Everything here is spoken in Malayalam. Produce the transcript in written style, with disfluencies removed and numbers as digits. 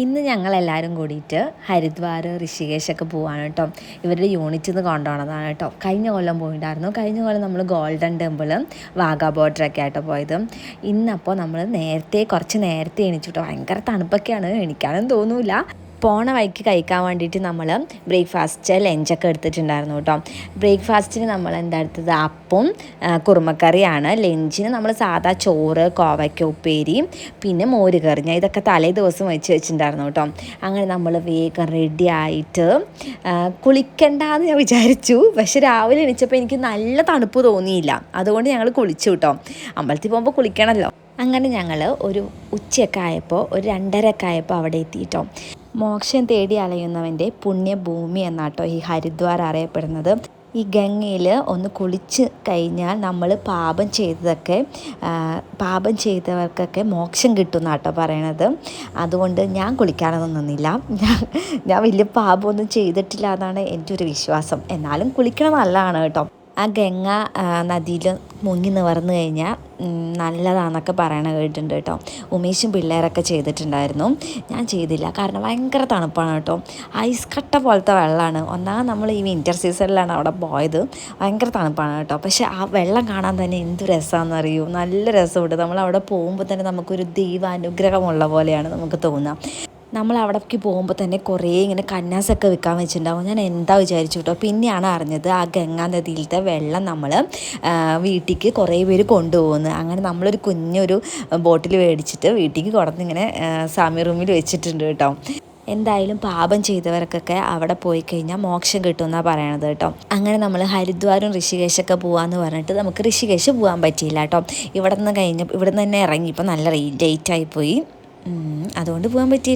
ഇന്ന് ഞങ്ങളെല്ലാവരും കൂടിയിട്ട് ഹരിദ്വാർ ഋഷികേശൊക്കെ പോവാണ് കേട്ടോ. ഇവരുടെ യൂണിറ്റിൽ നിന്ന് കൊണ്ടുപോകണതാണ് കേട്ടോ. കഴിഞ്ഞ കൊല്ലം പോയിട്ടുണ്ടായിരുന്നു. കഴിഞ്ഞ കൊല്ലം നമ്മൾ ഗോൾഡൻ ടെമ്പിളും വാഗാ ബോർഡറൊക്കെ ആയിട്ട് പോയത്. ഇന്നപ്പോൾ നമ്മൾ കുറച്ച് നേരത്തെ എണീച്ചു കേട്ടോ. ഭയങ്കര തണുപ്പൊക്കെയാണ്, എണീക്കാനും തോന്നില്ല. പോണ വഴിക്ക് കഴിക്കാൻ വേണ്ടിയിട്ട് നമ്മൾ ബ്രേക്ക്ഫാസ്റ്റ് ലഞ്ചൊക്കെ എടുത്തിട്ടുണ്ടായിരുന്നു കേട്ടോ. ബ്രേക്ക്ഫാസ്റ്റിന് നമ്മൾ എന്താ എടുത്തത്, അപ്പം കുറുമക്കറിയാണ്. ലഞ്ചിന് നമ്മൾ സാധാ ചോറ്, കോവയ്ക്ക ഉപ്പേരി, പിന്നെ മോര് കറി. ഞാൻ ഇതൊക്കെ തലേ ദിവസം വെച്ചിട്ടുണ്ടായിരുന്നു കേട്ടോ. അങ്ങനെ നമ്മൾ വേഗം റെഡി ആയിട്ട് കുളിക്കണ്ടെന്ന് ഞാൻ വിചാരിച്ചു. പക്ഷെ രാവിലെ എണീച്ചപ്പോൾ എനിക്ക് നല്ല തണുപ്പ് തോന്നിയില്ല. അതുകൊണ്ട് ഞങ്ങൾ കുളിച്ചു കേട്ടോ. അമ്പലത്തിൽ പോകുമ്പോൾ കുളിക്കണമല്ലോ. അങ്ങനെ ഞങ്ങൾ ഒരു ഉച്ചയൊക്കെ ആയപ്പോൾ, ഒരു 2:30 ആയപ്പോൾ അവിടെ എത്തിയിട്ടോ. മോക്ഷം തേടി അലയുന്നവൻ്റെ പുണ്യഭൂമി എന്നാട്ടോ ഈ ഹരിദ്വാർ അറിയപ്പെടുന്നത്. ഈ ഗംഗയിൽ ഒന്ന് കുളിച്ച് കഴിഞ്ഞാൽ നമ്മൾ പാപം ചെയ്തവർക്കൊക്കെ മോക്ഷം കിട്ടുമെന്നാട്ടോ പറയണത്. അതുകൊണ്ട് ഞാൻ കുളിക്കാനൊന്നും നിന്നില്ല. ഞാൻ വലിയ പാപമൊന്നും ചെയ്തിട്ടില്ല എന്നാണ് എൻ്റെ ഒരു വിശ്വാസം. എന്നാലും കുളിക്കണം നല്ലതാണ് കേട്ടോ. ആ ഗംഗ നദിയിൽ മുങ്ങി നിവർന്നു കഴിഞ്ഞാൽ നല്ലതാണെന്നൊക്കെ പറയണ കേട്ടിട്ടുണ്ട് കേട്ടോ. ഉമേഷും പിള്ളേരൊക്കെ ചെയ്തിട്ടുണ്ടായിരുന്നു. ഞാൻ ചെയ്തില്ല, കാരണം ഭയങ്കര തണുപ്പാണ് കേട്ടോ. ഐസ് കട്ട പോലത്തെ വെള്ളമാണ്. നമ്മൾ ഈ വിൻ്റർ സീസണിലാണ് അവിടെ പോയത്. ഭയങ്കര തണുപ്പാണ് കേട്ടോ. പക്ഷേ ആ വെള്ളം കാണാൻ തന്നെ എന്ത് രസമാണെന്ന് അറിയൂ. നല്ല രസമുണ്ട്. നമ്മളവിടെ പോകുമ്പോൾ തന്നെ നമുക്കൊരു ദൈവാനുഗ്രഹമുള്ള പോലെയാണ് നമുക്ക് തോന്നുക. നമ്മൾ അവിടേക്ക് പോകുമ്പോൾ തന്നെ കുറേ ഇങ്ങനെ കന്നാസൊക്കെ വിൽക്കാൻ വെച്ചിട്ടുണ്ടാവും. ഞാൻ എന്താ വിചാരിച്ചു കേട്ടോ. പിന്നെയാണ് അറിഞ്ഞത് ആ ഗംഗാ നദിയിലത്തെ വെള്ളം നമ്മൾ വീട്ടിലേക്ക് കുറേ പേര് കൊണ്ടുപോകുന്നത്. അങ്ങനെ നമ്മളൊരു കുഞ്ഞൊരു ബോട്ടിൽ മേടിച്ചിട്ട് വീട്ടിലേക്ക് കൊണ്ടുവന്നിങ്ങനെ സ്വാമി റൂമിൽ വെച്ചിട്ടുണ്ട് കേട്ടോ. എന്തായാലും പാപം ചെയ്തവർക്കൊക്കെ അവിടെ പോയി കഴിഞ്ഞാൽ മോക്ഷം കിട്ടുമെന്നാണ് പറയണത് കേട്ടോ. അങ്ങനെ നമ്മൾ ഹരിദ്വാറും ഋഷികേശൊക്കെ പോകാമെന്ന് പറഞ്ഞിട്ട് നമുക്ക് ഋഷികേശ് പോകാൻ പറ്റിയില്ല കേട്ടോ. ഇവിടെ നിന്ന് തന്നെ ഇറങ്ങി. ഇപ്പോൾ നല്ല ലേറ്റായിപ്പോയി, അതുകൊണ്ട് പോകാൻ പറ്റിയില്ല.